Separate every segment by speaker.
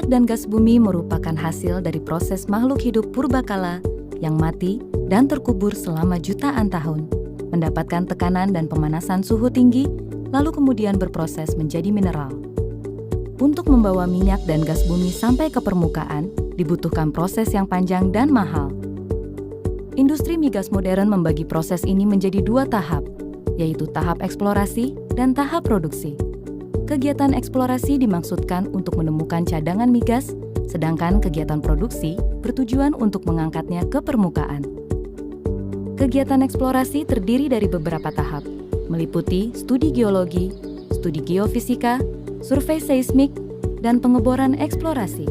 Speaker 1: Minyak dan gas bumi merupakan hasil dari proses makhluk hidup purbakala yang mati dan terkubur selama jutaan tahun, mendapatkan tekanan dan pemanasan suhu tinggi, lalu kemudian berproses menjadi mineral. Untuk membawa minyak dan gas bumi sampai ke permukaan, dibutuhkan proses yang panjang dan mahal. Industri migas modern membagi proses ini menjadi dua tahap, yaitu tahap eksplorasi dan tahap produksi. Kegiatan eksplorasi dimaksudkan untuk menemukan cadangan migas, sedangkan kegiatan produksi bertujuan untuk mengangkatnya ke permukaan. Kegiatan eksplorasi terdiri dari beberapa tahap, meliputi studi geologi, studi geofisika, survei seismik, dan pengeboran eksplorasi.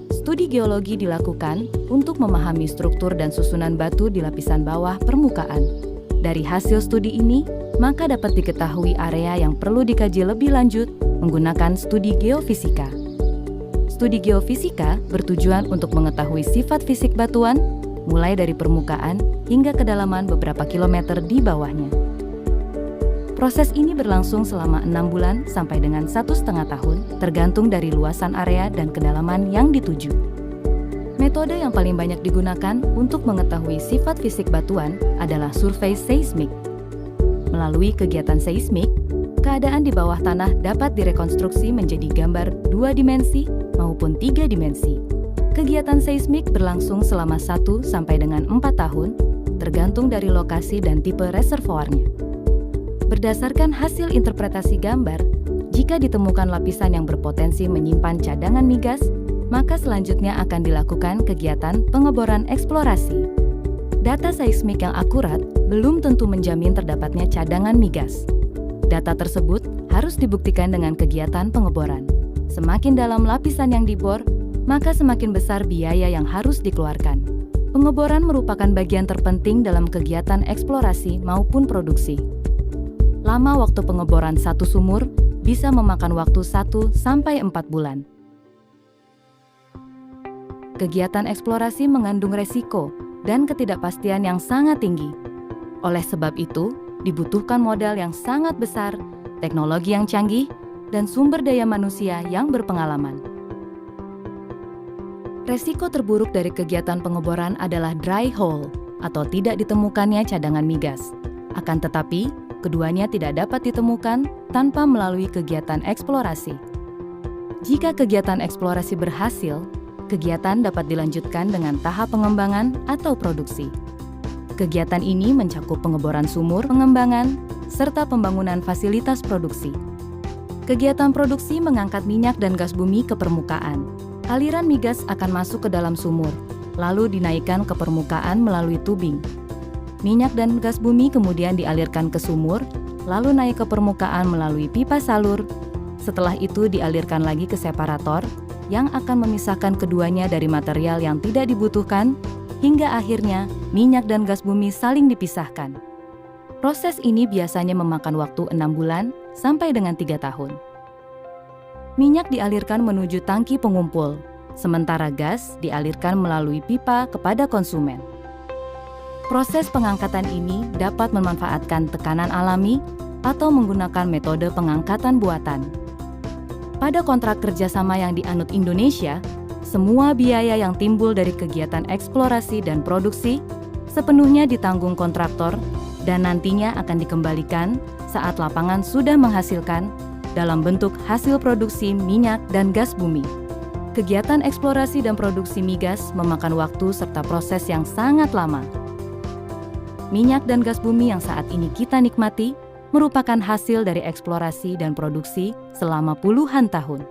Speaker 1: Studi geologi dilakukan untuk memahami struktur dan susunan batu di lapisan bawah permukaan. Dari hasil studi ini, maka dapat diketahui area yang perlu dikaji lebih lanjut menggunakan studi geofisika. Studi geofisika bertujuan untuk mengetahui sifat fisik batuan, mulai dari permukaan hingga kedalaman beberapa kilometer di bawahnya. Proses ini berlangsung selama 6 bulan sampai dengan 1,5 tahun, tergantung dari luasan area dan kedalaman yang dituju. Metode yang paling banyak digunakan untuk mengetahui sifat fisik batuan adalah survei seismik. Melalui kegiatan seismik, keadaan di bawah tanah dapat direkonstruksi menjadi gambar 2 dimensi maupun 3 dimensi. Kegiatan seismik berlangsung selama 1 sampai dengan 4 tahun, tergantung dari lokasi dan tipe reservoirnya. Berdasarkan hasil interpretasi gambar, jika ditemukan lapisan yang berpotensi menyimpan cadangan migas, maka selanjutnya akan dilakukan kegiatan pengeboran eksplorasi. Data seismik yang akurat belum tentu menjamin terdapatnya cadangan migas. Data tersebut harus dibuktikan dengan kegiatan pengeboran. Semakin dalam lapisan yang dibor, maka semakin besar biaya yang harus dikeluarkan. Pengeboran merupakan bagian terpenting dalam kegiatan eksplorasi maupun produksi. Lama waktu pengeboran satu sumur bisa memakan waktu 1 sampai 4 bulan. Kegiatan eksplorasi mengandung resiko dan ketidakpastian yang sangat tinggi. Oleh sebab itu, dibutuhkan modal yang sangat besar, teknologi yang canggih, dan sumber daya manusia yang berpengalaman. Resiko terburuk dari kegiatan pengeboran adalah dry hole atau tidak ditemukannya cadangan migas. Akan tetapi, keduanya tidak dapat ditemukan tanpa melalui kegiatan eksplorasi. Jika kegiatan eksplorasi berhasil, kegiatan dapat dilanjutkan dengan tahap pengembangan atau produksi. Kegiatan ini mencakup pengeboran sumur, pengembangan, serta pembangunan fasilitas produksi. Kegiatan produksi mengangkat minyak dan gas bumi ke permukaan. Aliran migas akan masuk ke dalam sumur, lalu dinaikkan ke permukaan melalui tubing. Minyak dan gas bumi kemudian dialirkan ke sumur, lalu naik ke permukaan melalui pipa salur. Setelah itu dialirkan lagi ke separator, yang akan memisahkan keduanya dari material yang tidak dibutuhkan, hingga akhirnya minyak dan gas bumi saling dipisahkan. Proses ini biasanya memakan waktu 6 bulan sampai dengan 3 tahun. Minyak dialirkan menuju tangki pengumpul, sementara gas dialirkan melalui pipa kepada konsumen. Proses pengangkatan ini dapat memanfaatkan tekanan alami atau menggunakan metode pengangkatan buatan. Pada kontrak kerjasama yang dianut Indonesia, semua biaya yang timbul dari kegiatan eksplorasi dan produksi sepenuhnya ditanggung kontraktor dan nantinya akan dikembalikan saat lapangan sudah menghasilkan dalam bentuk hasil produksi minyak dan gas bumi. Kegiatan eksplorasi dan produksi migas memakan waktu serta proses yang sangat lama. Minyak dan gas bumi yang saat ini kita nikmati merupakan hasil dari eksplorasi dan produksi selama puluhan tahun.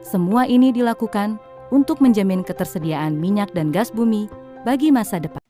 Speaker 1: Semua ini dilakukan untuk menjamin ketersediaan minyak dan gas bumi bagi masa depan.